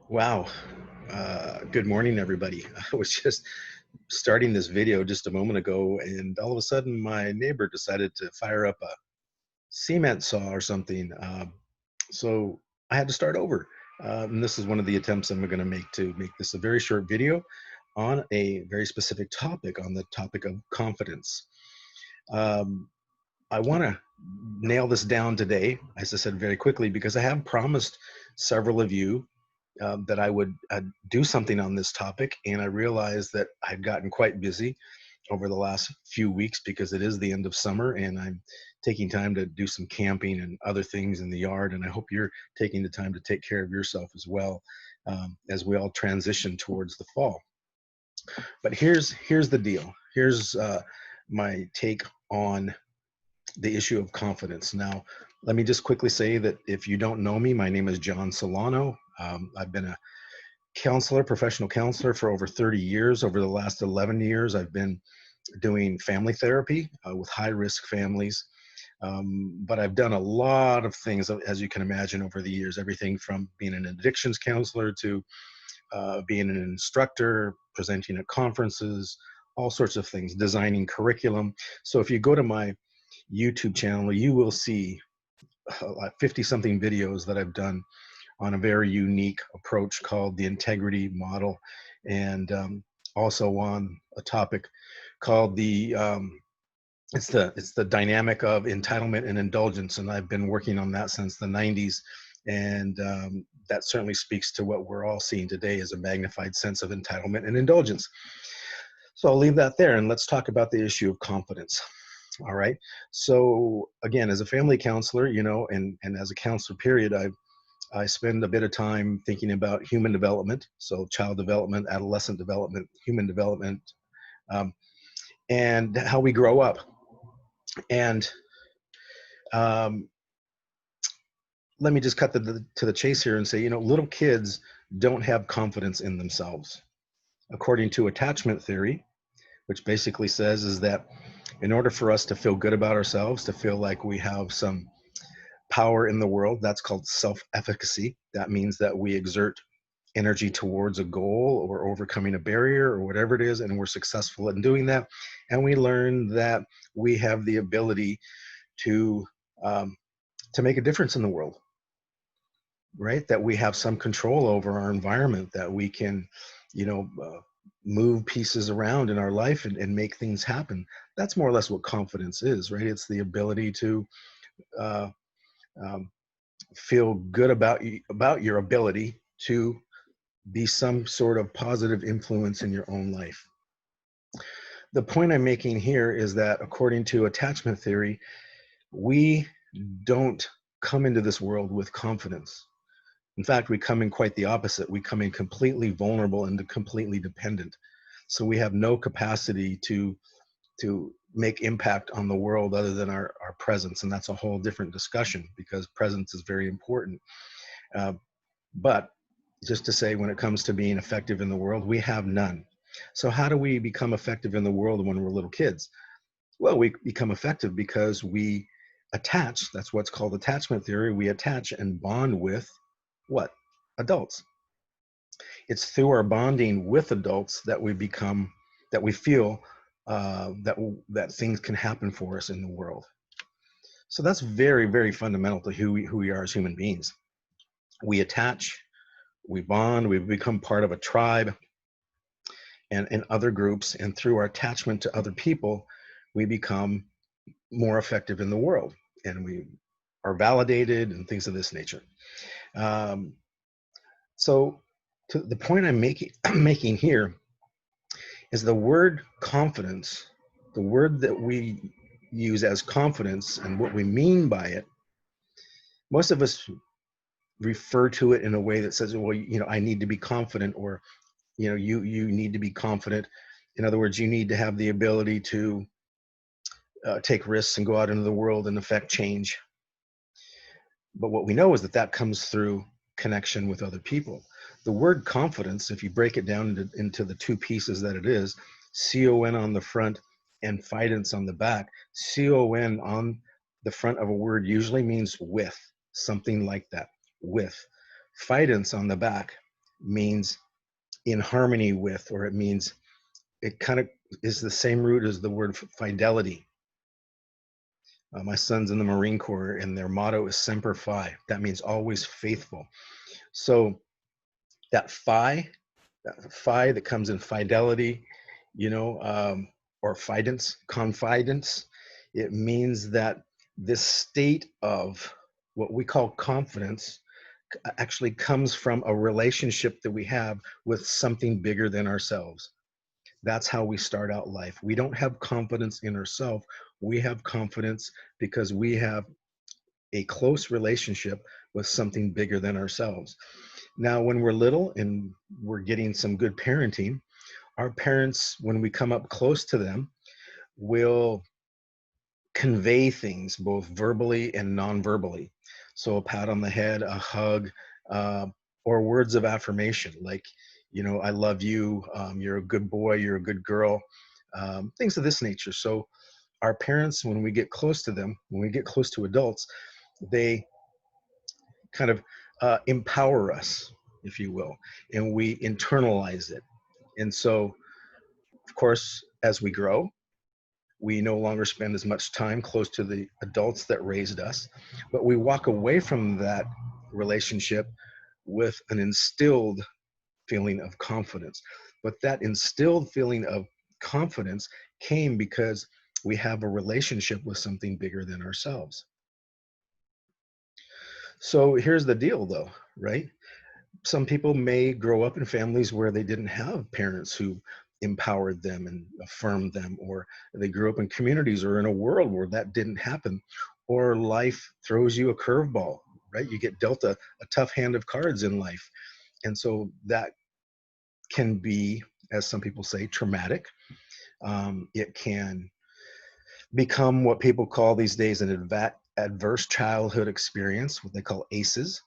Wow. Good morning, everybody. I was just starting this video just a moment ago, and all of a sudden, my neighbor decided to fire up a cement saw or something. So I had to start over. And this is one of the attempts I'm going to make to make this a very short video on a very specific topic, on the topic of confidence. Um, I want to nail this down today, as I said very quickly, because I have promised several of you that I would do something on this topic. And I realized that I'd gotten quite busy over the last few weeks because it is the end of summer and I'm taking time to do some camping and other things in the yard. And I hope you're taking the time to take care of yourself as well, as we all transition towards the fall. But here's the deal. Here's my take on the issue of confidence. Now, let me just quickly say that if you don't know me, my name is John Solano. I've been a counselor, professional counselor for over 30 years. Over the last 11 years, I've been doing family therapy with high risk families. But I've done a lot of things, as you can imagine, over the years, everything from being an addictions counselor to being an instructor, presenting at conferences, all sorts of things, designing curriculum. So if you go to my YouTube channel, you will see 50 something videos that I've done on a very unique approach called the integrity model, and also on a topic called it's the dynamic of entitlement and indulgence, and I've been working on that since the 90s, and that certainly speaks to what we're all seeing today as a magnified sense of entitlement and indulgence. So I'll leave that there, and let's talk about the issue of confidence. All right. So again, as a family counselor, and as a counselor, period, I spend a bit of time thinking about human development, so child development, adolescent development, human development, um, and how we grow up. And um, let me just cut to the chase here and say, little kids don't have confidence in themselves. According to attachment theory, which basically says is that in order for us to feel good about ourselves, to feel like we have some power in the world, that's called self-efficacy. That means that we exert energy towards a goal or overcoming a barrier or whatever it is, and we're successful in doing that. And we learn that we have the ability to um, to make a difference in the world, right? That we have some control over our environment, that we can, you know, uh, move pieces around in our life and make things happen. That's more or less what confidence is, right? It's the ability to uh, um, feel good about your ability to be some sort of positive influence in your own life. The point I'm making here is that according to attachment theory, we don't come into this world with confidence. In fact, we come in quite the opposite. We come in completely vulnerable and completely dependent. So we have no capacity to make impact on the world other than our presence. And that's a whole different discussion because presence is very important. Uh, but just to say, when it comes to being effective in the world, we have none. So how do we become effective in the world when we're little kids? Well, we become effective because we attach. That's what's called attachment theory. We attach and bond with what? Adults. It's through our bonding with adults that we become, that we feel that things can happen for us in the world. So that's very, very fundamental to who we are as human beings. We attach, we bond, we become part of a tribe and other groups, and through our attachment to other people, we become more effective in the world, and we are validated and things of this nature. Um, so, to the point I'm making making here is the word confidence, the word that we use as confidence, and what we mean by it. Most of us refer to it in a way that says, "Well, I need to be confident," or you need to be confident. In other words, you need to have the ability to take risks and go out into the world and affect change. But what we know is that that comes through connection with other people. The word confidence, if you break it down into the two pieces that it is, CON on the front and fidence on the back. CON on the front of a word usually means with, something like that, with. Fidence on the back means in harmony with, or it means, it kind of is the same root as the word fidelity. My son's in the Marine Corps, and their motto is Semper Fi. That means always faithful. So that phi that comes in fidelity, you know, or fidence, confidence, it means that this state of what we call confidence actually comes from a relationship that we have with something bigger than ourselves. That's how we start out life. We don't have confidence in ourselves. We have confidence because we have a close relationship with something bigger than ourselves. Now, when we're little and we're getting some good parenting, our parents, when we come up close to them, will convey things both verbally and non-verbally. So a pat on the head, a hug, uh, or words of affirmation like, you know, I love you, you're a good boy, you're a good girl, things of this nature. So our parents, when we get close to them, when we get close to adults, they kind of empower us, if you will, and we internalize it. And so, of course, as we grow, we no longer spend as much time close to the adults that raised us, but we walk away from that relationship with an instilled feeling of confidence. But that instilled feeling of confidence came because we have a relationship with something bigger than ourselves. So here's the deal, though, right? Some people may grow up in families where they didn't have parents who empowered them and affirmed them, or they grew up in communities or in a world where that didn't happen, or life throws you a curveball, right? You get dealt a tough hand of cards in life. And so that can be, as some people say, traumatic. It can become what people call these days an adverse childhood experience, what they call ACEs.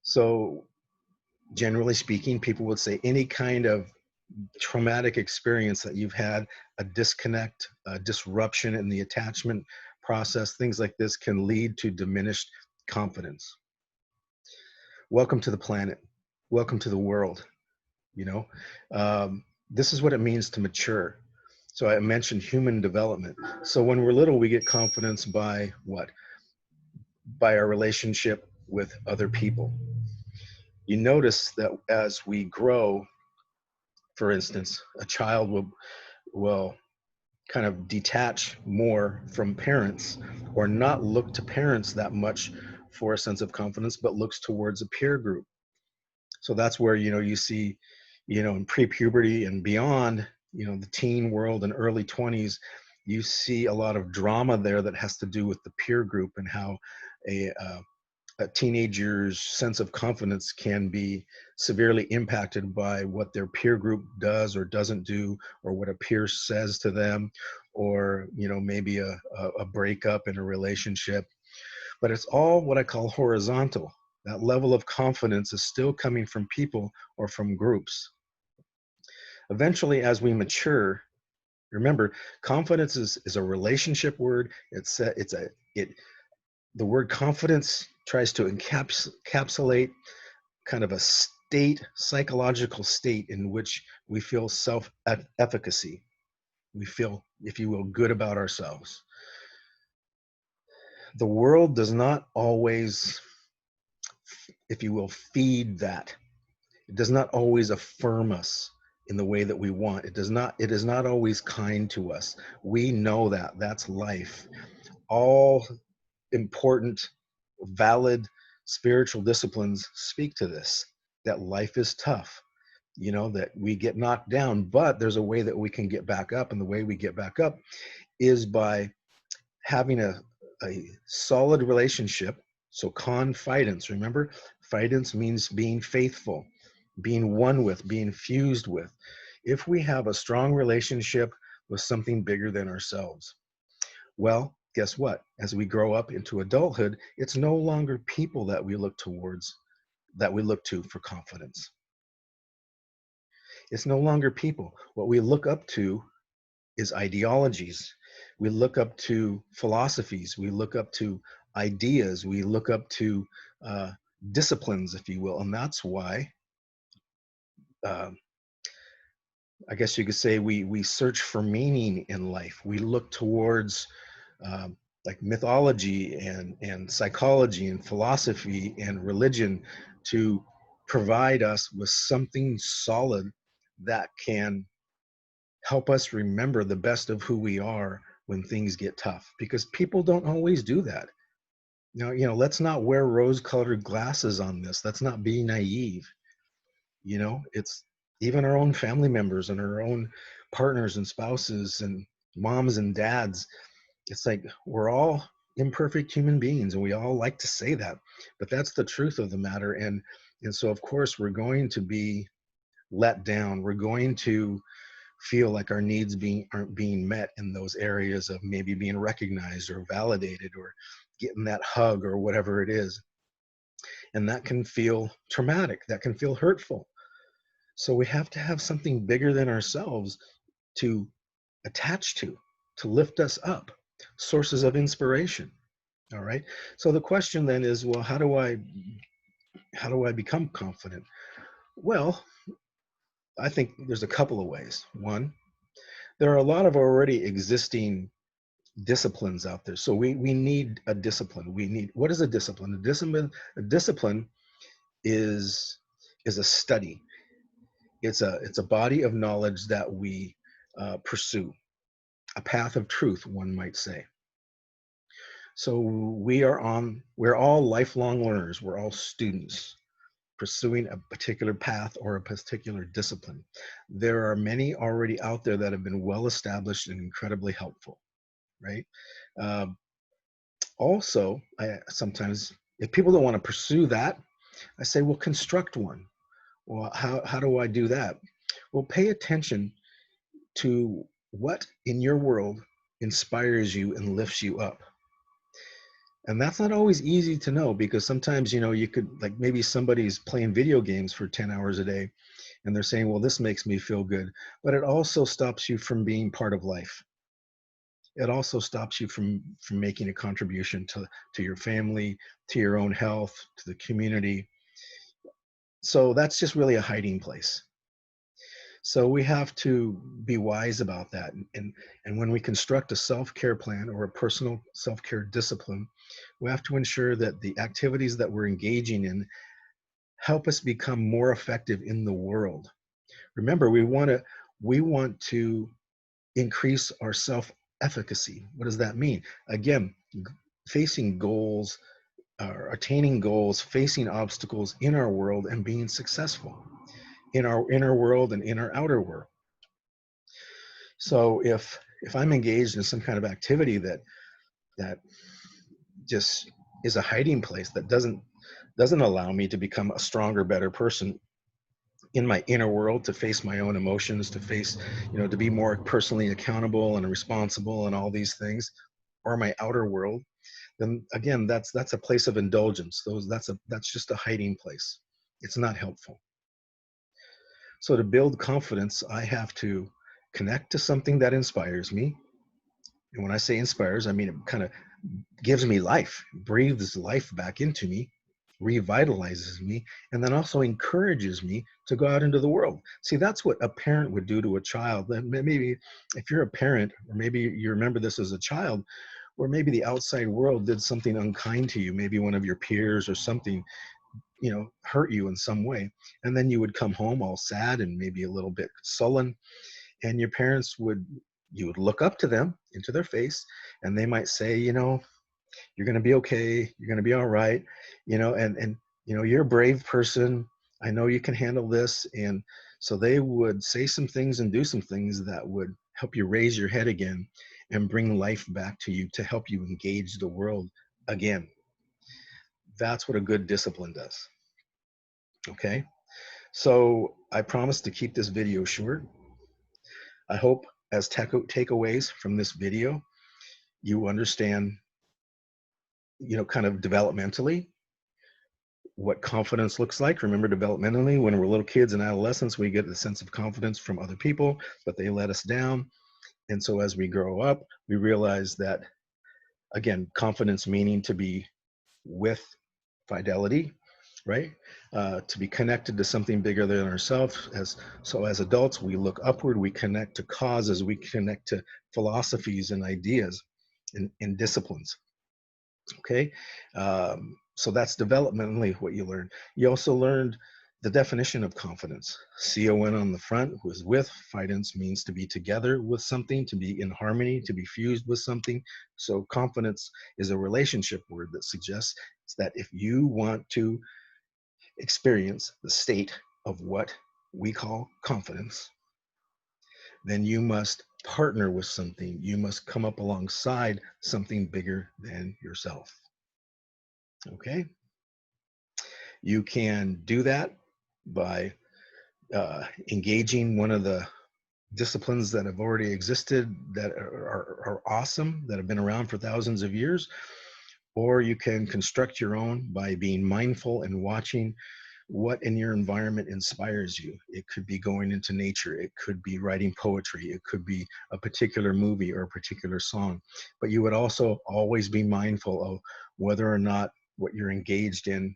So generally speaking, people would say any kind of traumatic experience that you've had, a disconnect, a disruption in the attachment process, things like this can lead to diminished confidence. Welcome to the planet. Welcome to the world. You know, this is what it means to mature. So I mentioned human development. So when we're little, we get confidence by what? By our relationship with other people. You notice that as we grow, for instance, a child will kind of detach more from parents or not look to parents that much for a sense of confidence, but looks towards a peer group. So that's where, you know, you see, you know, in pre-puberty and beyond, you know, the teen world and early 20s, you see a lot of drama there that has to do with the peer group and how a teenager's sense of confidence can be severely impacted by what their peer group does or doesn't do, or what a peer says to them, or, you know, maybe a breakup in a relationship. But it's all what I call horizontal. That level of confidence is still coming from people or from groups. Eventually, as we mature, remember, confidence is a relationship word. It the word confidence tries to encapsulate kind of a state, psychological state in which we feel self efficacy. We feel, if you will, good about ourselves. The world does not always, if you will, feed that. It does not always affirm us in the way that we want. It is not always kind to us. We know that. That's life. All important, valid spiritual disciplines speak to this, that life is tough, you know, that we get knocked down, but there's a way that we can get back up. And the way we get back up is by having a solid relationship. So confidence, remember, fidence means being faithful, being one with, being fused with. If we have a strong relationship with something bigger than ourselves, well, guess what? As we grow up into adulthood, it's no longer people that we look towards, that we look to for confidence. It's no longer people. What we look up to is ideologies. We look up to philosophies. We look up to ideas. We look up to uh, disciplines, if you will. And that's why uh, I guess you could say we search for meaning in life. We look towards like mythology and psychology and philosophy and religion to provide us with something solid that can help us remember the best of who we are when things get tough. Because people don't always do that. Let's not wear rose-colored glasses on this. Let's not be naive. It's even our own family members and our own partners and spouses and moms and dads. It's like we're all imperfect human beings, and we all like to say that, but that's the truth of the matter. And so of course we're going to be let down. We're going to feel like our needs aren't being met in those areas of maybe being recognized or validated or getting that hug or whatever it is. And that can feel traumatic, that can feel hurtful. So we have to have something bigger than ourselves to attach to lift us up, sources of inspiration. All right. So the question then is, well, how do I become confident? Well, I think there's a couple of ways. One, there are a lot of already existing disciplines out there. So we need a discipline. What is a discipline? A discipline is a study. It's a body of knowledge that we pursue, a path of truth, one might say. So we're all lifelong learners. We're all students pursuing a particular path or a particular discipline. There are many already out there that have been well established and incredibly helpful, right? Um, Also, I sometimes, if people don't want to pursue that, I say, well, construct one. Well, how do I do that? Well, pay attention to what in your world inspires you and lifts you up. And that's not always easy to know, because sometimes, you could, like, maybe somebody's playing video games for 10 hours a day and they're saying, well, this makes me feel good. But it also stops you from being part of life. It also stops you from making a contribution to your family, to your own health, to the community. So that's just really a hiding place. So we have to be wise about that. And when we construct a self-care plan or a personal self-care discipline, we have to ensure that the activities that we're engaging in help us become more effective in the world. Remember, we want to increase our self-efficacy. What does that mean? Again, facing goals, attaining goals, facing obstacles in our world and being successful in our inner world and in our outer world. So if I'm engaged in some kind of activity that just is a hiding place, that doesn't allow me to become a stronger, better person in my inner world, to face my own emotions, to face, to be more personally accountable and responsible and all these things, or my outer world, then again, that's a place of indulgence. That's just a hiding place. It's not helpful. So to build confidence, I have to connect to something that inspires me. And when I say inspires, I mean it kind of gives me life, breathes life back into me, revitalizes me, and then also encourages me to go out into the world. See, that's what a parent would do to a child. And maybe if you're a parent, or maybe you remember this as a child, or maybe the outside world did something unkind to you, maybe one of your peers or something, hurt you in some way. And then you would come home all sad and maybe a little bit sullen, and your parents you would look up to them into their face, and they might say, you're going to be okay, you're going to be all right, and you're a brave person, I know you can handle this. And so they would say some things and do some things that would help you raise your head again and bring life back to you, to help you engage the world again. That's what a good discipline does. Okay, so I promise to keep this video short. I hope, as takeaways from this video, you understand, kind of developmentally, what confidence looks like. Remember, developmentally, when we're little kids and adolescents, we get a sense of confidence from other people, but they let us down. And so as we grow up, we realize that, again, confidence meaning to be with fidelity, right? To be connected to something bigger than ourselves. As adults, we look upward, we connect to causes, we connect to philosophies and ideas and disciplines. Okay, so that's developmentally what you learn. You also learned the definition of confidence. CON on the front was with. Fidence means to be together with something, to be in harmony, to be fused with something. So confidence is a relationship word that suggests that if you want to experience the state of what we call confidence, then you must partner with something. You must come up alongside something bigger than yourself. Okay? You can do that by engaging one of the disciplines that have already existed that are awesome, that have been around for thousands of years, or you can construct your own by being mindful and watching what in your environment inspires you. It could be going into nature, it could be writing poetry, it could be a particular movie or a particular song. But you would also always be mindful of whether or not what you're engaged in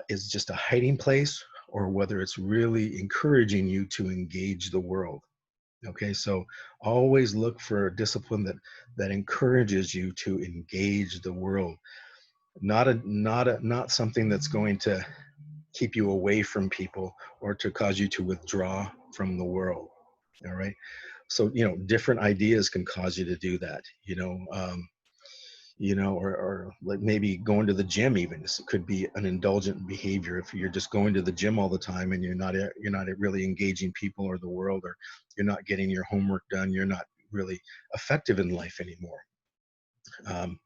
is just a hiding place or whether it's really encouraging you to engage the world. Okay, so always look for a discipline that encourages you to engage the world, not something that's going to keep you away from people or to cause you to withdraw from the world. All right, so different ideas can cause you to do that. Or like maybe going to the gym. Even this could be an indulgent behavior if you're just going to the gym all the time and you're not really engaging people or the world, or you're not getting your homework done, you're not really effective in life anymore. um,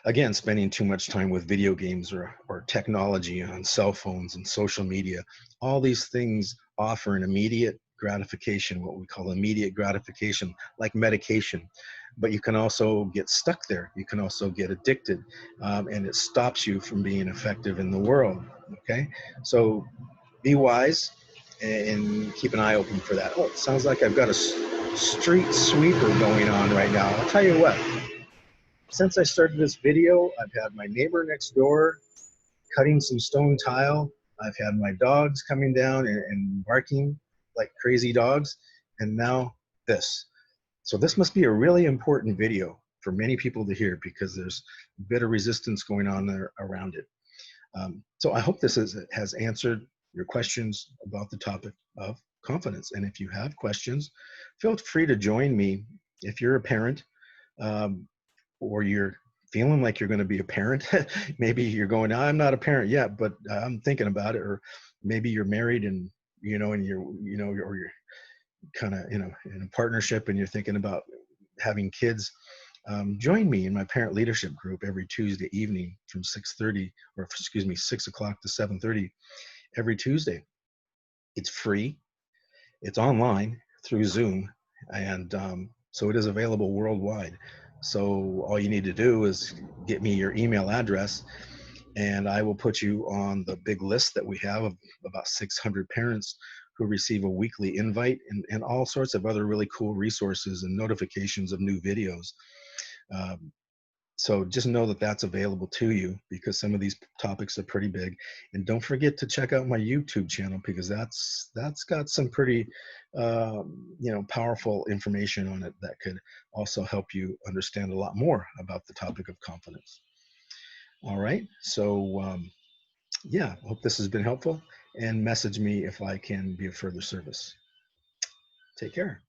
Again, spending too much time with video games or technology on cell phones and social media, all these things offer an immediate gratification, what we call immediate gratification, like medication. But you can also get stuck there. You can also get addicted, and it stops you from being effective in the world. Okay, so be wise and keep an eye open for that. Oh, it sounds like I've got a street sweeper going on right now. I'll tell you what, since I started this video, I've had my neighbor next door cutting some stone tile. I've had my dogs coming down and barking like crazy dogs. And now this. So this must be a really important video for many people to hear because there's a bit of resistance going on there around it. So I hope this has answered your questions about the topic of confidence. And if you have questions, feel free to join me. If you're a parent, um, or you're feeling like you're going to be a parent, maybe you're going, I'm not a parent yet, but I'm thinking about it. Or maybe you're married and and or you're kind of in a partnership and you're thinking about having kids. Join me in my parent leadership group every Tuesday evening from 6:30, or excuse me, 6 o'clock to 7:30 every Tuesday. It's free. It's online through Zoom, and so it is available worldwide. So all you need to do is get me your email address, and I will put you on the big list that we have of about 600 parents who receive a weekly invite and all sorts of other really cool resources and notifications of new videos. Um, so just know that that's available to you because some of these topics are pretty big. And don't forget to check out my YouTube channel because that's got some pretty powerful information on it that could also help you understand a lot more about the topic of confidence. All right, so yeah, hope this has been helpful, and message me if I can be of further service. Take care.